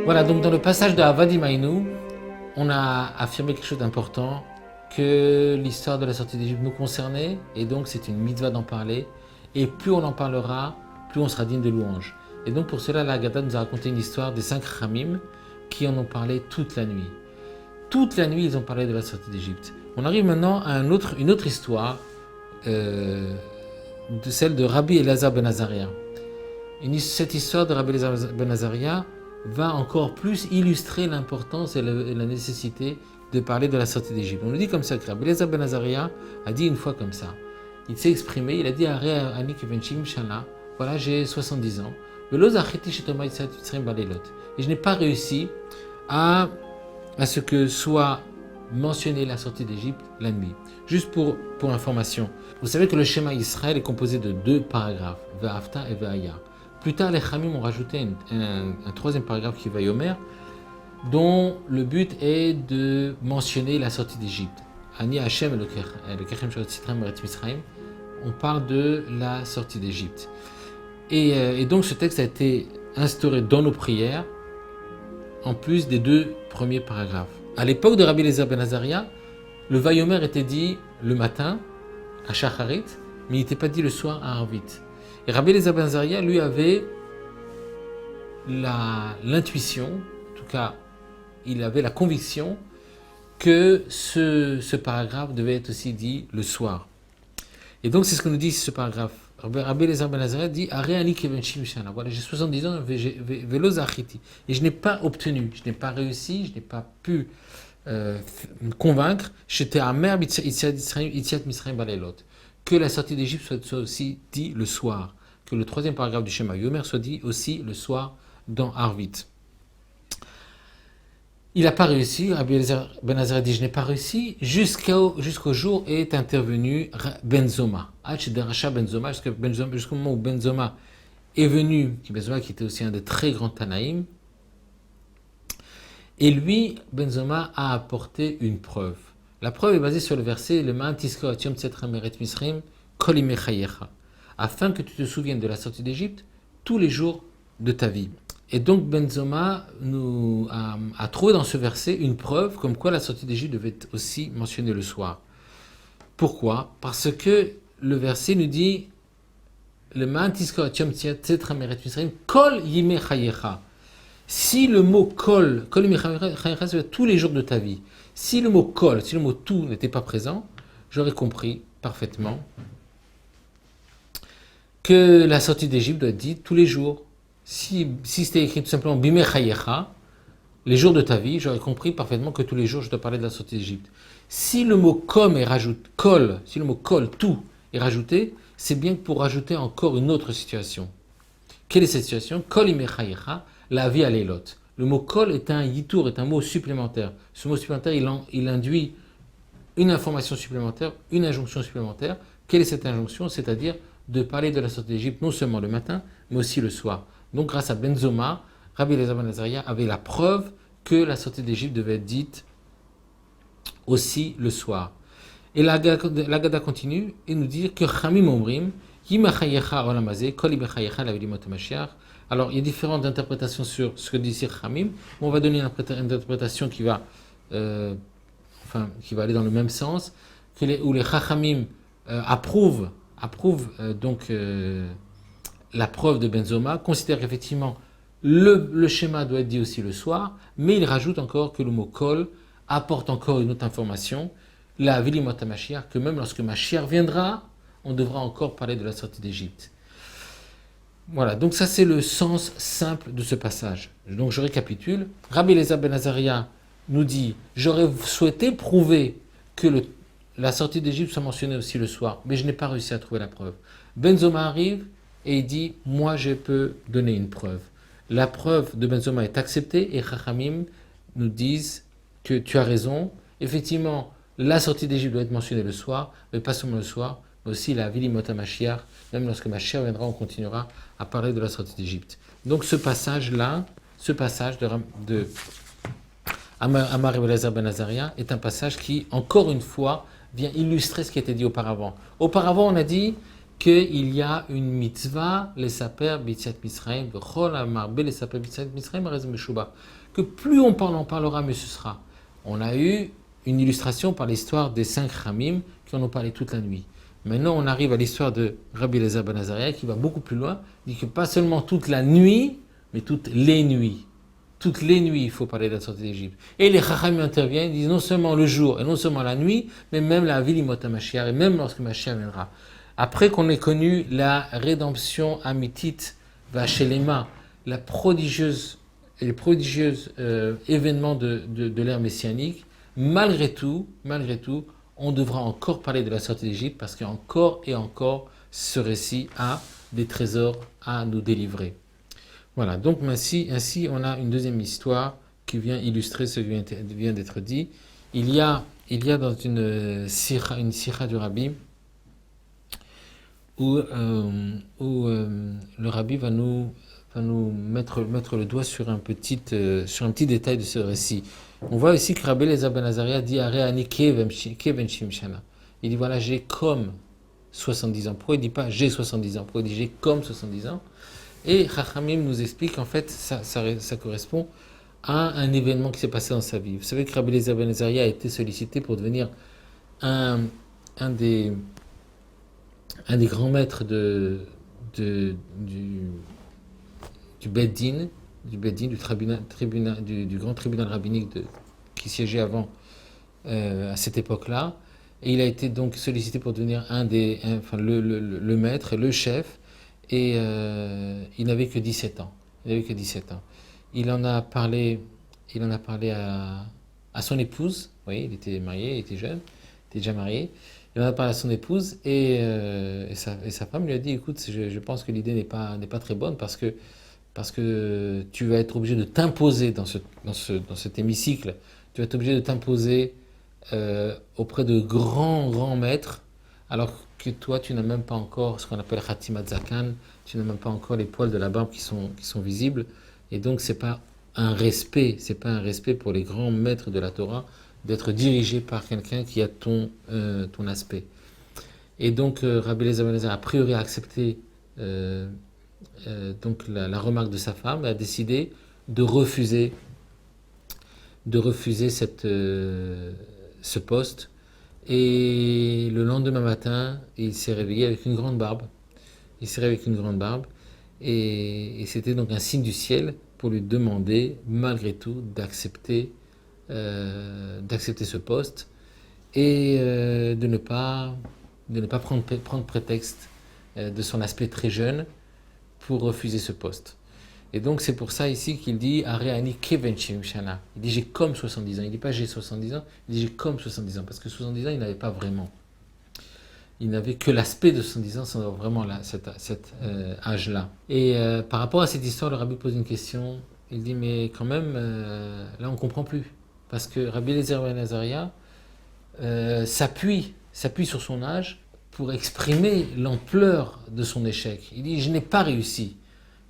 Voilà, donc dans le passage de Avad Imainu, on a affirmé quelque chose d'important, que l'histoire de la sortie d'Égypte nous concernait, et donc c'est une mitzvah d'en parler, et plus on en parlera, plus on sera digne de louange. Et donc pour cela, la Haggadah nous a raconté une histoire des 5 Khamim qui en ont parlé toute la nuit. Toute la nuit, ils ont parlé de la sortie d'Égypte. On arrive maintenant à une autre histoire, de celle de Rabbi Elazar ben Azaria. Cette histoire de Rabbi Elazar ben Azaria va encore plus illustrer l'importance et la nécessité de parler de la sortie d'Égypte. On nous dit comme ça que Rabbi Elazar ben Azaria a dit une fois comme ça. Il s'est exprimé, il a dit voilà, j'ai 70 ans. Et je n'ai pas réussi à ce que soit mentionné la sortie d'Égypte la nuit. Juste pour information, vous savez que le schéma Israël est composé de 2 paragraphes, Ve'afta et Ve'aya. Plus tard, les Khamim ont rajouté un troisième paragraphe qui est Vayomer, dont le but est de mentionner la sortie d'Égypte. Ani Hashem Elokechem Shel Tzitram Eretz Misraim, on parle de la sortie d'Égypte. Et donc ce texte a été instauré dans nos prières, en plus des 2 premiers paragraphes. À l'époque de Rabbi Elazar ben Azaria, le Vayomer était dit le matin, à Shacharit, mais il n'était pas dit le soir à Arvit. Et Rabbi Elazar ben Azaria, lui, avait l'intuition, en tout cas, il avait la conviction que ce paragraphe devait être aussi dit le soir. Et donc, c'est ce que nous dit ce paragraphe. Rabbi Elazar ben Azaria dit voilà, j'ai 70 ans, vélo zachiti. Et je n'ai pas obtenu, je n'ai pas réussi, je n'ai pas pu me convaincre, que la sortie d'Égypte soit aussi dit le soir, que le troisième paragraphe du schéma Yomer soit dit aussi le soir dans Arvit. Il n'a pas réussi, Rabbi Elazar ben Azaria dit je n'ai pas réussi, jusqu'au jour est intervenu Benzoma. Jusqu'au moment où Benzoma est venu, Benzoma qui était aussi un des très grands Tanaïm, et lui, Benzoma a apporté une preuve. La preuve est basée sur le verset le afin que tu te souviennes de la sortie d'Égypte tous les jours de ta vie. Et donc Benzoma a trouvé dans ce verset une preuve comme quoi la sortie d'Égypte devait être aussi mentionnée le soir. Pourquoi ? Parce que le verset nous dit le kol yime chayecha. Si le mot kol c'est tous les jours de ta vie. Si le mot kol, si le mot tout n'était pas présent, j'aurais compris parfaitement que la sortie d'Égypte doit être dite tous les jours. Si c'était écrit tout simplement bime chayecha, les jours de ta vie, j'aurais compris parfaitement que tous les jours je dois parler de la sortie d'Égypte. Si le mot kom est rajouté, kol, si le mot kol, tout est rajouté, c'est bien pour rajouter encore une autre situation. Quelle est cette situation ? Kol ime chayecha, la vie à l'élot. Le mot kol est un yitour, est un mot supplémentaire. Ce mot supplémentaire, il induit une information supplémentaire, une injonction supplémentaire. Quelle est cette injonction ? C'est-à-dire de parler de la sortie d'Égypte non seulement le matin, mais aussi le soir. Donc grâce à Benzoma, Rabbi Elazar ben Azaria avait la preuve que la sortie d'Égypte devait être dite aussi le soir. Et la Haggadah continue et nous dit que Chamim Omrim, Yimachayecha Olamazé, Kol Ibechayecha Lavilimot Mashiach. Alors, il y a différentes interprétations sur ce que dit Sir Chamim. On va donner une interprétation qui va aller dans le même sens, où les Chachamim approuvent donc la preuve de Benzoma, considèrent qu'effectivement le schéma doit être dit aussi le soir, mais il rajoute encore que le mot kol apporte encore une autre information, la Vilimot Mashiach, que même lorsque Mashiach viendra, on devra encore parler de la sortie d'Égypte. Voilà, donc ça c'est le sens simple de ce passage. Donc je récapitule. Rabbi Elazar ben Azaria nous dit « J'aurais souhaité prouver que la sortie d'Égypte soit mentionnée aussi le soir, mais je n'ai pas réussi à trouver la preuve. » Benzoma arrive et il dit « Moi je peux donner une preuve. » La preuve de Benzoma est acceptée et Chachamim nous disent que tu as raison. Effectivement, la sortie d'Égypte doit être mentionnée le soir, mais pas seulement le soir, mais aussi la Vilimot Mashiach. Même lorsque Mashiach viendra, on continuera à parler de la sortie d'Égypte. Donc ce passage de Amar Elazar ben Azaria est un passage qui, encore une fois, vient illustrer ce qui a été dit auparavant. Auparavant, on a dit qu'il y a une mitzvah, les saper b'tziat Misraim, v'chol ha'marbe les saper b'tziat Misraim, arez meshuba. Que plus on parlera, mieux ce sera. On a eu une illustration par l'histoire des 5 Chamim qui en ont parlé toute la nuit. Maintenant, on arrive à l'histoire de Rabbi Eliezer ben Azaria qui va beaucoup plus loin. Il dit que pas seulement toute la nuit, mais toutes les nuits. Toutes les nuits, il faut parler de la sortie d'Égypte. Et les Chachamim interviennent, ils disent non seulement le jour et non seulement la nuit, mais même la vie limot Mashiach, et même lorsque Mashiach viendra. Après qu'on ait connu la rédemption amitite Vachelema, les prodigieux événements de l'ère messianique, malgré tout, on devra encore parler de la sortie d'Égypte parce qu'encore et encore, ce récit a des trésors à nous délivrer. Voilà, donc ainsi on a une deuxième histoire qui vient illustrer ce qui vient d'être dit. Il y a dans une sikha du rabbi où le rabbi va nous mettre le doigt sur un petit détail de ce récit. On voit ici que Rabbi Eliezer ben Azaria dit Areani keven shana. Il dit voilà, j'ai comme 70 ans. Pourquoi il ne dit pas j'ai 70 ans? Pourquoi il dit j'ai comme 70 ans? Et Chachamim nous explique en fait ça correspond à un événement qui s'est passé dans sa vie. Vous savez que Rabbi Eliezer ben Azaria a été sollicité pour devenir un des grands maîtres du Beddin, du grand tribunal rabbinique qui siégeait avant à cette époque-là. Et il a été donc sollicité pour devenir le maître, le chef. Et il n'avait que 17 ans. Il en a parlé à son épouse. Oui, il était marié, il était jeune, il était déjà marié. Il en a parlé à son épouse et sa femme lui a dit écoute, je pense que l'idée n'est pas très bonne parce que tu vas être obligé de t'imposer dans cet hémicycle. Tu vas être obligé de t'imposer auprès de grands maîtres, alors que toi, tu n'as même pas encore ce qu'on appelle Khatimat Zakan, tu n'as même pas encore les poils de la barbe qui sont visibles, et donc c'est pas un respect pour les grands maîtres de la Torah d'être dirigé par quelqu'un qui a ton aspect. Et donc Rabbi Eliezer ben Azaria a priori a accepté donc la remarque de sa femme, a décidé de refuser ce poste. Et le lendemain matin, il s'est réveillé avec une grande barbe. Et c'était donc un signe du ciel pour lui demander, malgré tout, d'accepter ce poste et de ne pas prendre prétexte de son aspect très jeune pour refuser ce poste. Et donc c'est pour ça ici qu'il dit Areani kevenchim shana. Il dit j'ai comme 70 ans. Il ne dit pas j'ai 70 ans, il dit j'ai comme 70 ans. Parce que 70 ans, il n'avait pas vraiment. Il n'avait que l'aspect de 70 ans sans avoir vraiment cet âge-là. Et par rapport à cette histoire, le rabbi pose une question. Il dit mais quand même, là on ne comprend plus. Parce que Rabbi Eliezer ben Azaria s'appuie sur son âge pour exprimer l'ampleur de son échec. Il dit je n'ai pas réussi.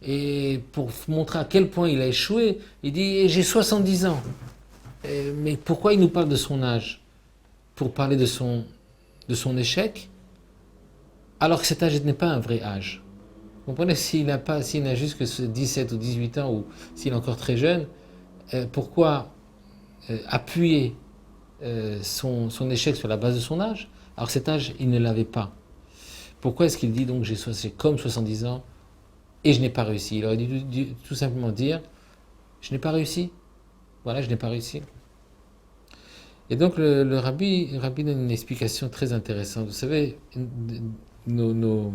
Et pour montrer à quel point il a échoué, il dit j'ai 70 ans. Mais pourquoi il nous parle de son âge? Pour parler de son échec, alors que cet âge n'est pas un vrai âge. Vous comprenez? S'il n'a juste que 17 ou 18 ans, ou s'il est encore très jeune, pourquoi appuyer son échec sur la base de son âge, alors que cet âge, il ne l'avait pas? Pourquoi est-ce qu'il dit donc j'ai comme 70 ans et je n'ai pas réussi? Il aurait dû tout simplement dire je n'ai pas réussi. Voilà, je n'ai pas réussi. Et donc le rabbi donne une explication très intéressante. Vous savez, nous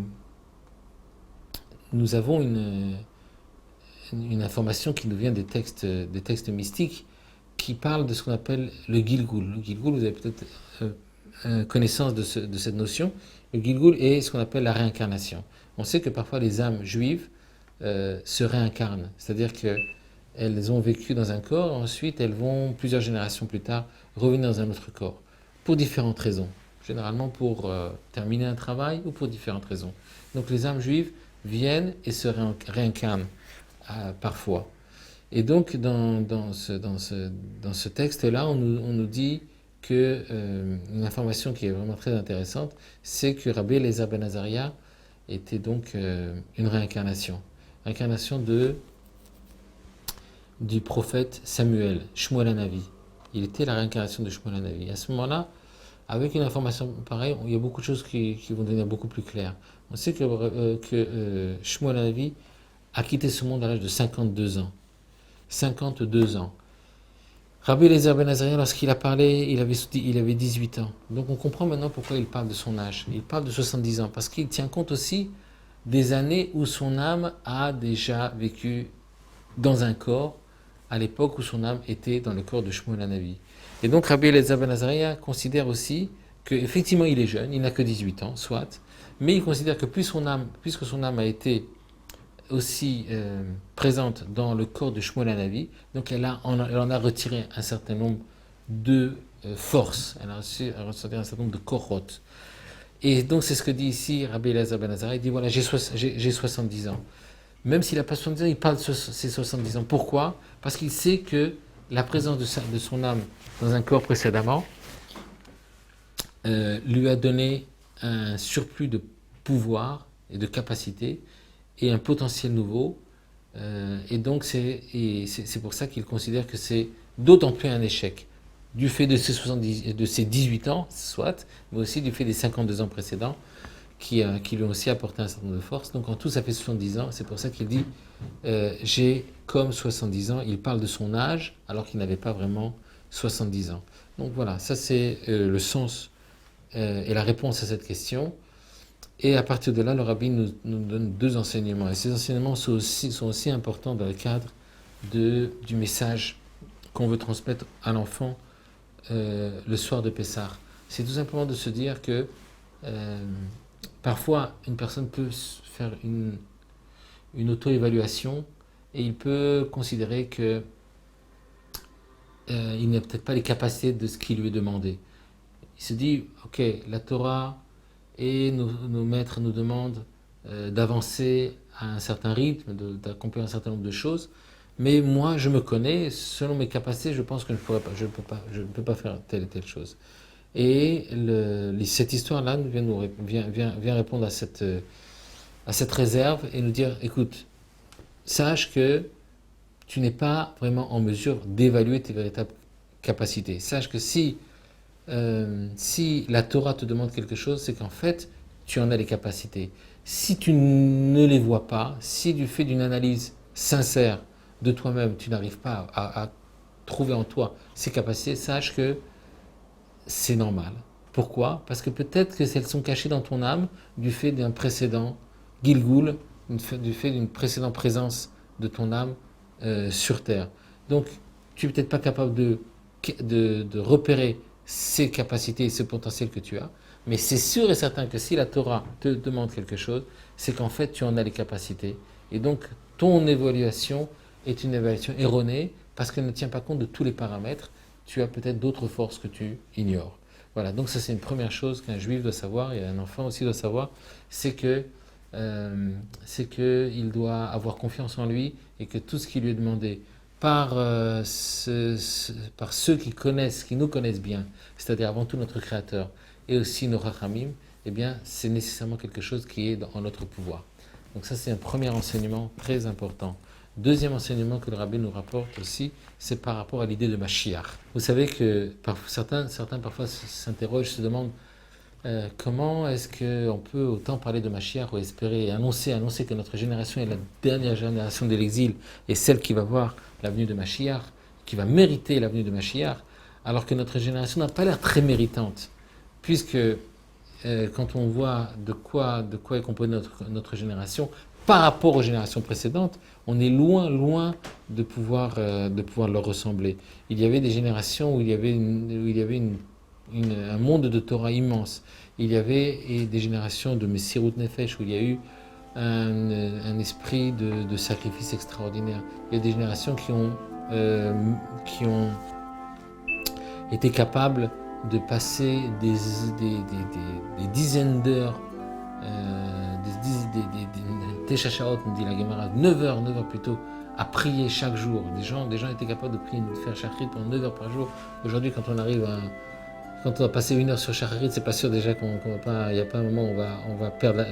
avons une information qui nous vient des textes mystiques qui parlent de ce qu'on appelle le Gilgul. Le Gilgul, vous avez peut-être connaissance de cette notion. Le Gilgul est ce qu'on appelle la réincarnation. On sait que parfois les âmes juives se réincarnent, c'est-à-dire qu'elles ont vécu dans un corps, ensuite elles vont, plusieurs générations plus tard, revenir dans un autre corps, pour différentes raisons. Généralement pour terminer un travail ou pour différentes raisons. Donc les âmes juives viennent et se réincarnent parfois. Et donc dans ce texte-là, on nous dit que une information qui est vraiment très intéressante, c'est que Rabbi Eliezer ben Azaria était donc une réincarnation. Réincarnation du prophète Samuel, Shmuel Hanavi. Il était la réincarnation de Shmuel Hanavi. À ce moment-là, avec une information pareille, il y a beaucoup de choses qui vont devenir beaucoup plus claires. On sait que Shmuel Hanavi a quitté ce monde à l'âge de 52 ans. 52 ans. Rabbi Eliezer Ben Azariah, lorsqu'il a parlé, il avait 18 ans. Donc on comprend maintenant pourquoi il parle de son âge. Il parle de 70 ans, parce qu'il tient compte aussi des années où son âme a déjà vécu dans un corps, à l'époque où son âme était dans le corps de Shmuel Hanavi. Et donc Rabbi Eliezer Ben Azariah considère aussi qu'effectivement il est jeune, il n'a que 18 ans, soit, mais il considère que puisque son âme a été aussi présente dans le corps de Shmuel Hanavi, donc elle en a retiré un certain nombre de forces, elle a retiré un certain nombre de korot. Et donc c'est ce que dit ici Rabbi Eliezer Ben Azariah, il dit voilà, j'ai 70 ans. Même s'il n'a pas 70 ans, il parle de ses 70 ans. Pourquoi? Parce qu'il sait que la présence de son âme dans un corps précédemment lui a donné un surplus de pouvoir et de capacité et un potentiel nouveau. Et donc c'est pour ça qu'il considère que c'est d'autant plus un échec du fait de ses 18 ans, soit, mais aussi du fait des 52 ans précédents qui lui ont aussi apporté un certain nombre de forces. Donc en tout, ça fait 70 ans. C'est pour ça qu'il dit j'ai comme 70 ans. Il parle de son âge alors qu'il n'avait pas vraiment 70 ans. Donc voilà, ça c'est le sens et la réponse à cette question. Et à partir de là, le rabbi nous donne deux enseignements. Et ces enseignements sont aussi importants dans le cadre du message qu'on veut transmettre à l'enfant le soir de Pessah. C'est tout simplement de se dire que parfois, une personne peut faire une auto-évaluation et il peut considérer que il n'a peut-être pas les capacités de ce qui lui est demandé. Il se dit, ok, la Torah et nos maîtres nous demandent d'avancer à un certain rythme, d'accomplir un certain nombre de choses, mais moi, je me connais, selon mes capacités, je pense que je ne peux pas faire telle et telle chose. Et cette histoire-là vient répondre à cette réserve et nous dire, écoute, sache que tu n'es pas vraiment en mesure d'évaluer tes véritables capacités. Sache que si la Torah te demande quelque chose, c'est qu'en fait, tu en as les capacités. Si tu ne les vois pas, si du fait d'une analyse sincère de toi-même, tu n'arrives pas à trouver en toi ces capacités, sache que c'est normal. Pourquoi? Parce que peut-être que elles sont cachées dans ton âme du fait d'un précédent Gilgul, du fait d'une précédente présence de ton âme sur Terre. Donc, tu n'es peut-être pas capable de repérer ces capacités et ce potentiel que tu as, mais c'est sûr et certain que si la Torah te demande quelque chose, c'est qu'en fait, tu en as les capacités. Et donc, ton évaluation est une évaluation erronée parce qu'elle ne tient pas compte de tous les paramètres. Tu as peut-être d'autres forces que tu ignores. Voilà, donc ça c'est une première chose qu'un juif doit savoir, et un enfant aussi doit savoir, c'est que il doit avoir confiance en lui et que tout ce qui lui est demandé par ceux qui nous connaissent bien, c'est-à-dire avant tout notre Créateur et aussi nos Rachamim, eh bien c'est nécessairement quelque chose qui est en notre pouvoir. Donc ça c'est un premier enseignement très important. Deuxième enseignement que le rabbi nous rapporte aussi, c'est par rapport à l'idée de Mashiach. Vous savez que certains parfois s'interrogent, se demandent comment est-ce qu'on peut autant parler de Mashiach ou espérer annoncer que notre génération est la dernière génération de l'exil et celle qui va voir la venue de Mashiach, qui va mériter la venue de Mashiach, alors que notre génération n'a pas l'air très méritante, puisque quand on voit de quoi est composée notre génération, par rapport aux générations précédentes, on est loin de pouvoir leur ressembler. Il y avait des générations où il y avait un monde de Torah immense. Il y avait des générations de Messirut Nefesh où il y a eu un esprit de sacrifice extraordinaire. Il y a des générations qui ont été capables de passer des dizaines d'heures, des Teshachaot, nous dit la Gemara, 9 heures plutôt, à prier chaque jour. Des gens étaient capables de faire Shachrit pendant 9 heures par jour. Aujourd'hui, quand on arrive Quand on va passer 1 heure sur Shacharit, c'est pas sûr déjà qu'on va pas, il n'y a pas un moment où on va perdre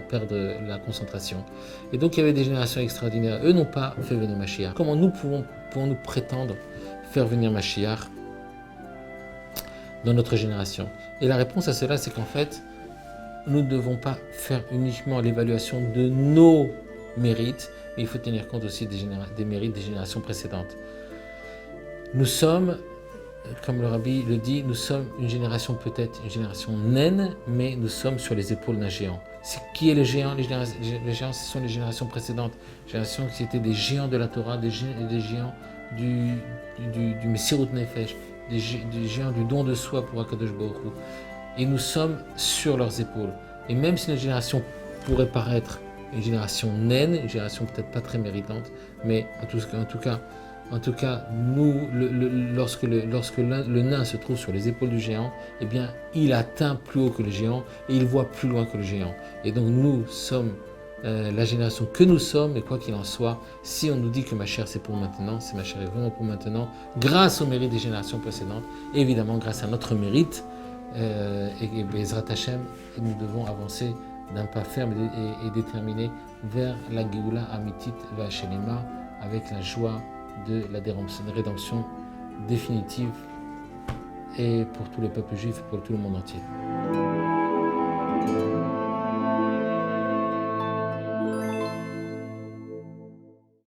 la concentration. Et donc il y avait des générations extraordinaires. Eux n'ont pas fait venir Mashiach. Comment nous pouvons-nous prétendre faire venir Mashiach dans notre génération? Et la réponse à cela, c'est qu'en fait, nous ne devons pas faire uniquement l'évaluation de nos mérites, mais il faut tenir compte aussi des mérites des générations précédentes. Nous sommes, comme le Rabbi le dit, nous sommes une génération peut-être, une génération naine, mais nous sommes sur les épaules d'un géant. Qui est le géant? Les géants, ce sont les générations précédentes. Les générations qui étaient des géants de la Torah, des géants du Messirut Nefesh, des géants du don de soi pour Akadosh Baruch Hu. Et nous sommes sur leurs épaules. Et même si notre génération pourrait paraître une génération naine, une génération peut-être pas très méritante, mais en tout cas, nous, lorsque le nain se trouve sur les épaules du géant, eh bien, il atteint plus haut que le géant et il voit plus loin que le géant. Et donc, nous sommes la génération que nous sommes, et quoi qu'il en soit, si on nous dit que ma chère c'est pour maintenant, c'est ma chère est vraiment pour maintenant, grâce au mérite des générations précédentes, et évidemment grâce à notre mérite, et Bezrat Hashem, nous devons avancer d'un pas ferme et déterminé vers la Géoula Amitit V'Hashelema, avec la joie de la rédemption définitive et pour tous les peuples juifs, pour tout le monde entier.